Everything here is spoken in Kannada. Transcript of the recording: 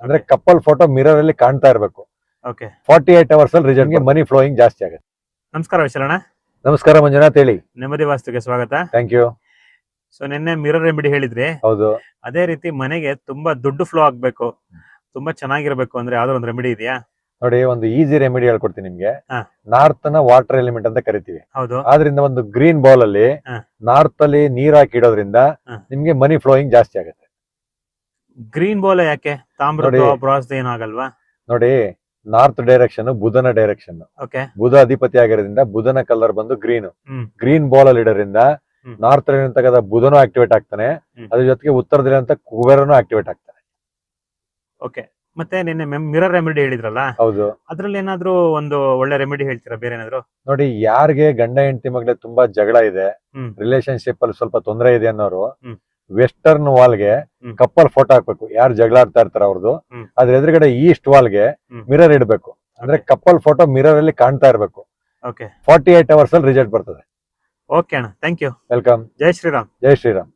ಅಂದ್ರೆ ಕಪಲ್ ಫೋಟೋ ಮಿರರ್ ಅಲ್ಲಿ ಕಾಣ್ತಾ ಇರಬೇಕು. ಓಕೆ 48 ಅವರ್ಸ್ ಅಲ್ಲಿ ರಿಸಲ್ಟ್ ಮನಿ ಫ್ಲೋಯಿಂಗ್ ಜಾಸ್ತಿ ಆಗುತ್ತೆ. ನಮಸ್ಕಾರ ವಿಶಾಲಣ್ಣ. ನಮಸ್ಕಾರ ಮಂಜುನಾಥ್, ಹೇಳಿ. ನೆಮ್ಮದಿ ವಾಸ್ತುಗೆ ಸ್ವಾಗತ. Thank you. ಸೊ ನಿನ್ನೆ ಮಿರರ್ ರೆಮಿಡಿ ಹೇಳಿದ್ರಿ. ಹೌದು. ಅದೇ ರೀತಿ ಮನೆಗೆ ತುಂಬಾ ದುಡ್ಡು ಫ್ಲೋ ಆಗ್ಬೇಕು, ತುಂಬಾ ಚೆನ್ನಾಗಿರ್ಬೇಕು ಅಂದ್ರೆ ಯಾವ್ದೋ ಒಂದು ರೆಮಿಡಿ ಇದೆಯಾ? ನೋಡಿ, ಒಂದು ಈಸಿ ರೆಮಿಡಿ ಹೇಳ್ಕೊಡ್ತೀನಿ ನಿಮ್ಗೆ. ಹಾ. ನಾರ್ತ್ ನ ವಾಟರ್ ಎಲಿಮೆಂಟ್ ಅಂತ ಕರಿತೀವಿ. ಹೌದು. ಆದ್ರಿಂದ ಒಂದು ಗ್ರೀನ್ ಬೌಲ್ ಅಲ್ಲಿ ಹಾ. ನಾರ್ತ್ ಅಲ್ಲಿ ನೀರ್ ಹಾಕಿ ಇಡೋದ್ರಿಂದ ಹಾ. ನಿಮ್ಗೆ ಮನಿ ಫ್ಲೋಯಿಂಗ್ ಜಾಸ್ತಿ ಆಗುತ್ತೆ. ಗ್ರೀನ್ ಬೋಲ ಯಾಕೆ? ತಾಮ್ರದ ನೋಡಿ. ಬ್ರಾಸ್ ಏನಾಗಲ್ವಾ? ನೋಡಿ, ನಾರ್ತ್ ಡೈರೆಕ್ಷನ್ ಬುಧನ ಡೈರೆಕ್ಷನ್. ಓಕೆ. ಬುಧ ಅಧಿಪತಿ ಆಗಿರೋದ್ರಿಂದ ಬುಧನ ಕಲರ್ ಬಂದು ಗ್ರೀನ್. ಹ್ಮ್. ಗ್ರೀನ್ ಬಾಲ್ ಅಲ್ಲಿ ಇಡೋದ್ರಿಂದ ಹ್ಮ್. ನಾರ್ತ್ ತಗದ ಬುಧನು ಆಕ್ಟಿವೇಟ್ ಆಗ್ತಾನೆ. ಹ್ಮ್. ಅದ್ರ ಜೊತೆಗೆ ಉತ್ತರದಲ್ಲಿರುವಂತ ಕುಬೇರನು ಆಕ್ಟಿವೇಟ್ ಆಗ್ತಾನೆ. ಓಕೆ. ಮತ್ತೆ ನಿನ್ನೆ ಮಿರರ್ ರೆಮಿಡಿ ಹೇಳಿದ್ರಲ್ಲ, ಹೌದು. ಅದ್ರಲ್ಲಿ ಏನಾದ್ರೂ ಒಂದು ಒಳ್ಳೆ ರೆಮಿಡಿ ಹೇಳ್ತೀರಾ ಬೇರೆ ಏನಾದ್ರು? ನೋಡಿ, ಯಾರಿಗೆ ಗಂಡ ಹೆಂಡತಿ ಮಗ್ಲೆ ತುಂಬಾ ಜಗಳ ಇದೆ, ಹ್ಮ್. ರಿಲೇಶನ್ಶಿಪ್ ಅಲ್ಲಿ ಸ್ವಲ್ಪ ತೊಂದರೆ ಇದೆ ಅನ್ನೋರು ಹ್ಮ್. ವೆಸ್ಟರ್ನ್ ವಾಲ್ಗೆ ಹ್ಮ್. ಕಪ್ಪಲ್ ಫೋಟೋ ಹಾಕ್ಬೇಕು. ಯಾರು ಜಗಳ ಆಡ್ತಾ ಇರ್ತಾರ ಅವ್ರದ್ದು. ಹ್ಮ್. ಅದ್ರ ಎದುರುಗಡೆ ಈಸ್ಟ್ ವಾಲ್ಗೆ ಹ್ಮ್. ಮಿರರ್ ಇಡಬೇಕು. ಅಂದ್ರೆ ಕಪ್ಪಲ್ ಫೋಟೋ ಮಿರರ್ ಅಲ್ಲಿ ಕಾಣ್ತಾ ಇರಬೇಕು. ಓಕೆ. 48 ಅವರ್ಸ್ ಅಲ್ಲಿ ರಿಸಲ್ಟ್ ಬರ್ತದೆ. ಓಕೆ ಅಣ್ಣ, ಥ್ಯಾಂಕ್ ಯು. ವೆಲ್ಕಮ್. ಜೈ ಶ್ರೀರಾಮ್. ಜೈ ಶ್ರೀರಾಮ್.